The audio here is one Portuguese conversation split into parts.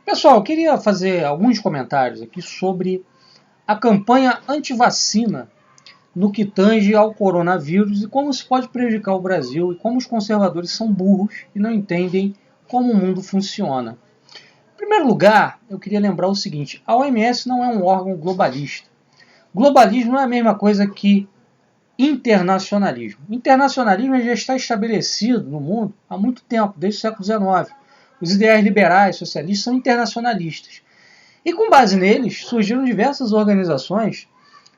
Pessoal, eu queria fazer alguns comentários aqui sobre a campanha anti-vacina no que tange ao coronavírus e como isso pode prejudicar o Brasil e como os conservadores são burros e não entendem como o mundo funciona. Em primeiro lugar, eu queria lembrar o seguinte: a OMS não é um órgão globalista. Globalismo não é a mesma coisa que internacionalismo. Internacionalismo já está estabelecido no mundo há muito tempo, desde o século XIX. Os ideais liberais, socialistas, são internacionalistas. E com base neles, surgiram diversas organizações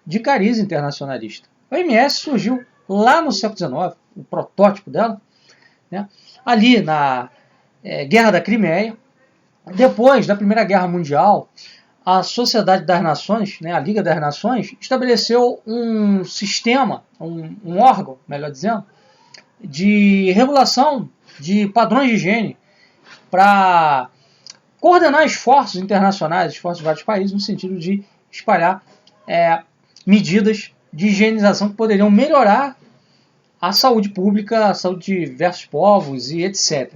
de cariz internacionalista. A OMS surgiu lá no século XIX, o protótipo dela, né, ali na Guerra da Crimeia. Depois da Primeira Guerra Mundial, a Sociedade das Nações, a Liga das Nações, estabeleceu um sistema, um órgão, melhor dizendo, de regulação de padrões de higiene para coordenar esforços internacionais, esforços de vários países, no sentido de espalhar medidas de higienização que poderiam melhorar a saúde pública, a saúde de diversos povos e etc.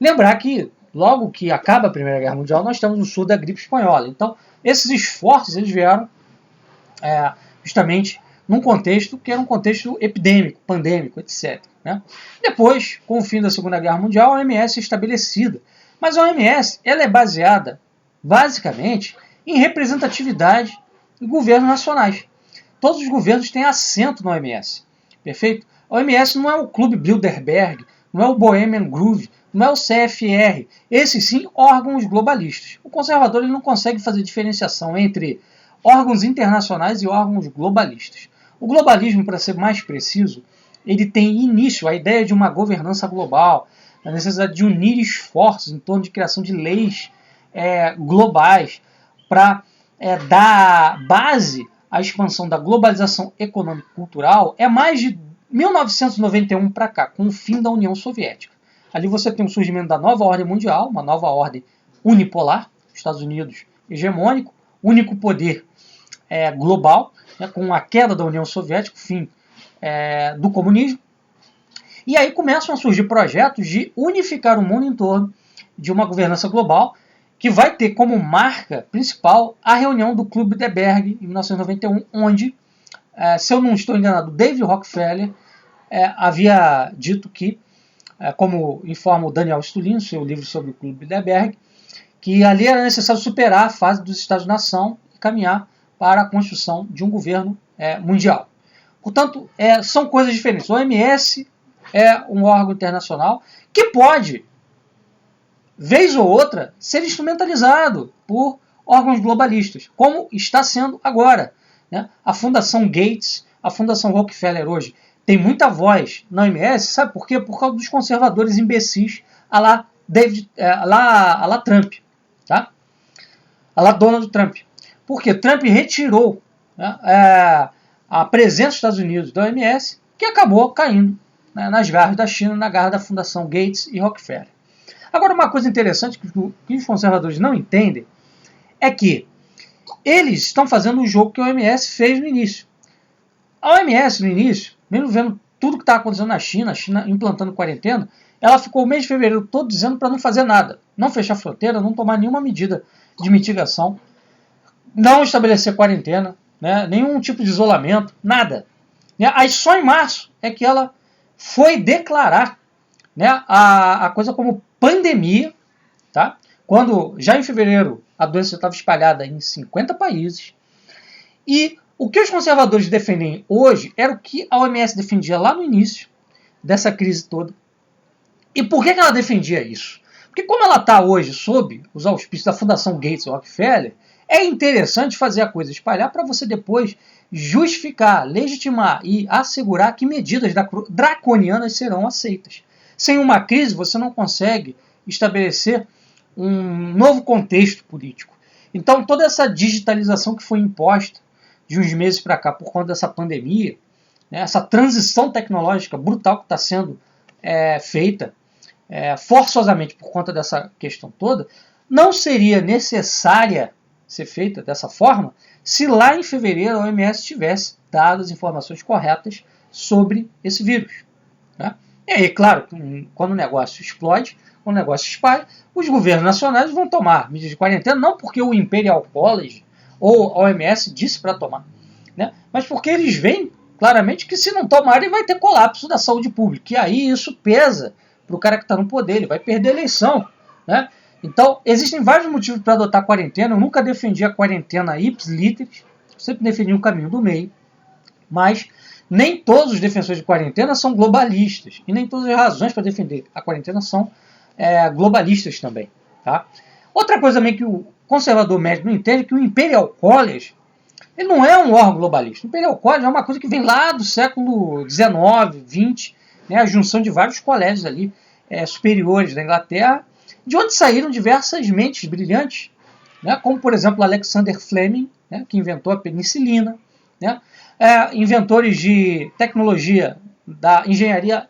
Lembrar que, logo que acaba a Primeira Guerra Mundial, nós temos o surto da gripe espanhola. Então, esses esforços eles vieram justamente num contexto que era um contexto epidêmico, pandêmico, etc. Depois, com o fim da Segunda Guerra Mundial, a OMS é estabelecida. Mas a OMS ela é baseada, basicamente, em representatividade de governos nacionais. Todos os governos têm assento na OMS. Perfeito? A OMS não é o Clube Bilderberg, não é o Bohemian Grove, não é o CFR. Esses sim, órgãos globalistas. O conservador ele não consegue fazer diferenciação entre órgãos internacionais e órgãos globalistas. O globalismo, para ser mais preciso, ele tem início a ideia de uma governança global, a necessidade de unir esforços em torno de criação de leis globais para dar base à expansão da globalização econômica e cultural é mais de 1991 para cá, com o fim da União Soviética. Ali você tem o surgimento da nova ordem mundial, uma nova ordem unipolar, Estados Unidos hegemônico, único poder global, com a queda da União Soviética, o fim do comunismo. E aí começam a surgir projetos de unificar o mundo em torno de uma governança global que vai ter como marca principal a reunião do Clube Bilderberg em 1991, onde, se eu não estou enganado, David Rockefeller havia dito que, como informa o Daniel Stulin, seu livro sobre o Clube Bilderberg, que ali era necessário superar a fase dos Estados-nação e caminhar para a construção de um governo mundial. Portanto, são coisas diferentes. O OMS é um órgão internacional que pode, vez ou outra, ser instrumentalizado por órgãos globalistas, como está sendo agora. A Fundação Gates, a Fundação Rockefeller hoje, tem muita voz na OMS, sabe por quê? Por causa dos conservadores imbecis a lá Trump, tá? A lá Donald Trump. Porque Trump retirou a presença dos Estados Unidos da OMS, que acabou caindo nas garras da China, na garra da Fundação Gates e Rockefeller. Agora, uma coisa interessante que os conservadores não entendem é que eles estão fazendo o jogo que a OMS fez no início. A OMS, no início, mesmo vendo tudo que está acontecendo na China, a China implantando quarentena, ela ficou o mês de fevereiro todo dizendo para não fazer nada, não fechar a fronteira, não tomar nenhuma medida de mitigação, não estabelecer quarentena, nenhum tipo de isolamento, nada. Aí só em março é que ela foi declarar a coisa como pandemia, tá? Quando já em fevereiro a doença estava espalhada em 50 países. E o que os conservadores defendem hoje era o que a OMS defendia lá no início dessa crise toda. E por que ela defendia isso? Porque como ela está hoje sob os auspícios da Fundação Gates e Rockefeller, é interessante fazer a coisa espalhar para você depois justificar, legitimar e assegurar que medidas draconianas serão aceitas. Sem uma crise, você não consegue estabelecer um novo contexto político. Então, toda essa digitalização que foi imposta de uns meses para cá por conta dessa pandemia, essa transição tecnológica brutal que está sendo feita forçosamente por conta dessa questão toda, não seria necessária ser feita dessa forma se lá em fevereiro a OMS tivesse dado as informações corretas sobre esse vírus. E aí, claro, quando o negócio explode, o negócio espalha, os governos nacionais vão tomar medidas de quarentena, não porque o Imperial College ou a OMS disse para tomar, né? Mas porque eles veem claramente que se não tomarem vai ter colapso da saúde pública. E aí isso pesa para o cara que está no poder, ele vai perder a eleição, né? Então, existem vários motivos para adotar a quarentena. Eu nunca defendi a quarentena ipsis literis, sempre defendi um caminho do meio, mas nem todos os defensores de quarentena são globalistas, e nem todas as razões para defender a quarentena são globalistas também. Tá? Outra coisa também que o conservador médio não entende é que o Imperial College ele não é um órgão globalista. O Imperial College é uma coisa que vem lá do século XIX, XX, né, a junção de vários colégios ali superiores da Inglaterra, de onde saíram diversas mentes brilhantes, né, como, por exemplo, Alexander Fleming, né, que inventou a penicilina, né, inventores de tecnologia da engenharia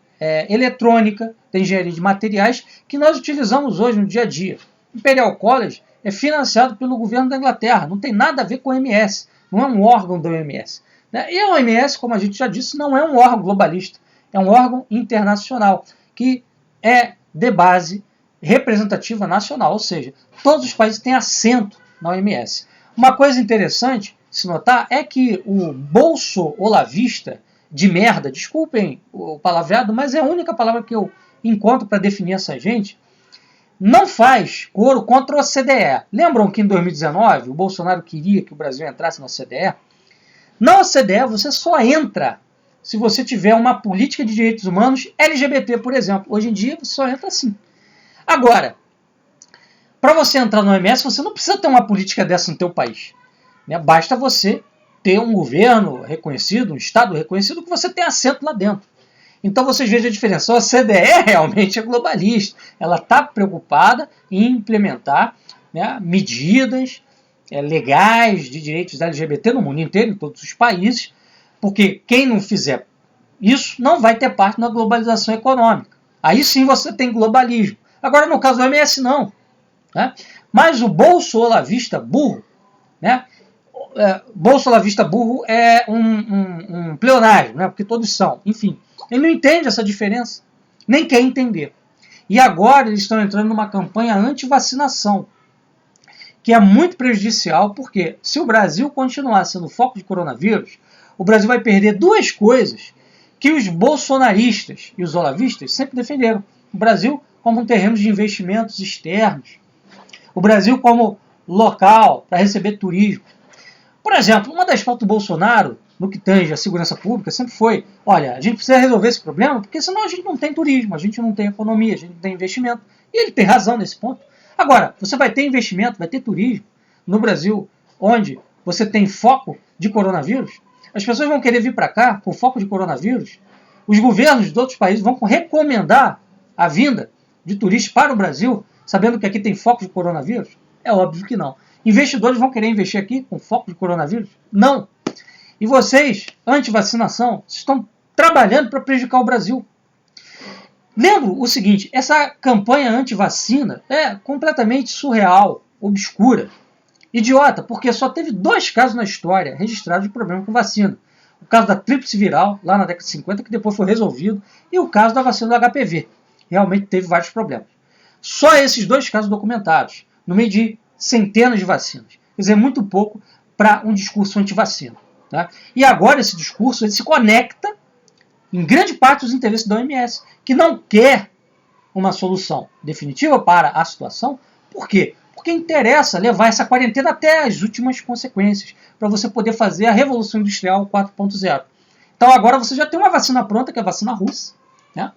eletrônica, da engenharia de materiais, que nós utilizamos hoje no dia a dia. O Imperial College é financiado pelo governo da Inglaterra, não tem nada a ver com a OMS, não é um órgão da OMS. Né? E a OMS, como a gente já disse, não é um órgão globalista, é um órgão internacional, que é de base representativa nacional, ou seja, todos os países têm assento na OMS. Uma coisa interessante se notar é que o bolso olavista de merda, desculpem o palavreado, mas é a única palavra que eu encontro para definir essa gente, não faz coro contra a OCDE. Lembram que em 2019 o Bolsonaro queria que o Brasil entrasse na OCDE? Na OCDE você só entra se você tiver uma política de direitos humanos LGBT, por exemplo. Hoje em dia você só entra assim. Agora, para você entrar no OMS, você não precisa ter uma política dessa no teu país. Né? Basta você ter um governo reconhecido, um Estado reconhecido, que você tem assento lá dentro. Então vocês vejam a diferença. A OCDE realmente é globalista. Ela está preocupada em implementar, né, medidas legais de direitos LGBT no mundo inteiro, em todos os países, porque quem não fizer isso não vai ter parte na globalização econômica. Aí sim você tem globalismo. Agora, no caso do OMS, não. Né? Mas o bolso olavista burro, né? Bolso olavista burro é um pleonasmo, né? Porque todos são. Enfim, ele não entende essa diferença, nem quer entender. E agora eles estão entrando numa campanha anti-vacinação, que é muito prejudicial, porque se o Brasil continuar sendo foco de coronavírus, o Brasil vai perder duas coisas que os bolsonaristas e os olavistas sempre defenderam. O Brasil como um terreno de investimentos externos. O Brasil como local para receber turismo. Por exemplo, uma das pautas do Bolsonaro, no que tange a segurança pública, sempre foi, olha, a gente precisa resolver esse problema, porque senão a gente não tem turismo, a gente não tem economia, a gente não tem investimento. E ele tem razão nesse ponto. Agora, você vai ter investimento, vai ter turismo no Brasil, onde você tem foco de coronavírus. As pessoas vão querer vir para cá com foco de coronavírus. Os governos de outros países vão recomendar a vinda de turistas para o Brasil, sabendo que aqui tem foco de coronavírus? É óbvio que não. Investidores vão querer investir aqui com foco de coronavírus? Não. E vocês, anti-vacinação, estão trabalhando para prejudicar o Brasil. Lembro o seguinte, essa campanha anti-vacina é completamente surreal, obscura, idiota, porque só teve 2 casos na história registrados de problema com vacina. O caso da tríplice viral, lá na década de 50, que depois foi resolvido, e o caso da vacina do HPV. Realmente teve vários problemas. Só esses 2 casos documentados, no meio de centenas de vacinas. Quer dizer, muito pouco para um discurso anti-vacina. Tá? E agora esse discurso ele se conecta em grande parte dos interesses da OMS, que não quer uma solução definitiva para a situação. Por quê? Porque interessa levar essa quarentena até as últimas consequências, para você poder fazer a Revolução Industrial 4.0. Então agora você já tem uma vacina pronta, que é a vacina russa, né?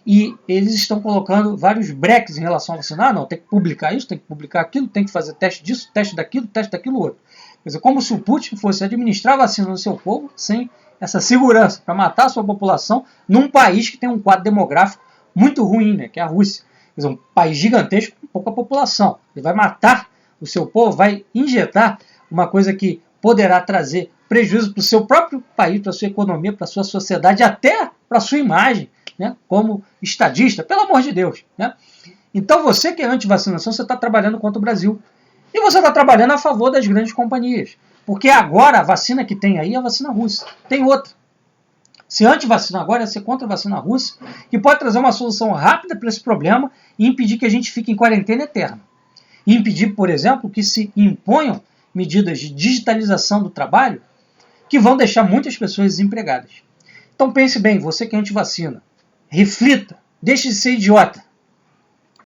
E eles estão colocando vários breques em relação a vacinar. Não, tem que publicar isso, tem que publicar aquilo, tem que fazer teste disso, teste daquilo outro. Quer dizer, como se o Putin fosse administrar a vacina no seu povo sem essa segurança para matar a sua população num país que tem um quadro demográfico muito ruim, né, que é a Rússia. Quer dizer, um país gigantesco com pouca população. Ele vai matar o seu povo, vai injetar uma coisa que poderá trazer prejuízo para o seu próprio país, para a sua economia, para a sua sociedade, até para a sua imagem, né, como estadista, pelo amor de Deus. Né? Então você que é anti-vacinação, você está trabalhando contra o Brasil. E você está trabalhando a favor das grandes companhias. Porque agora a vacina que tem aí é a vacina russa. Tem outra. Ser anti-vacina agora é ser contra a vacina russa, que pode trazer uma solução rápida para esse problema e impedir que a gente fique em quarentena eterna. E impedir, por exemplo, que se imponham medidas de digitalização do trabalho que vão deixar muitas pessoas desempregadas. Então pense bem, você que é anti-vacina, reflita, deixe de ser idiota.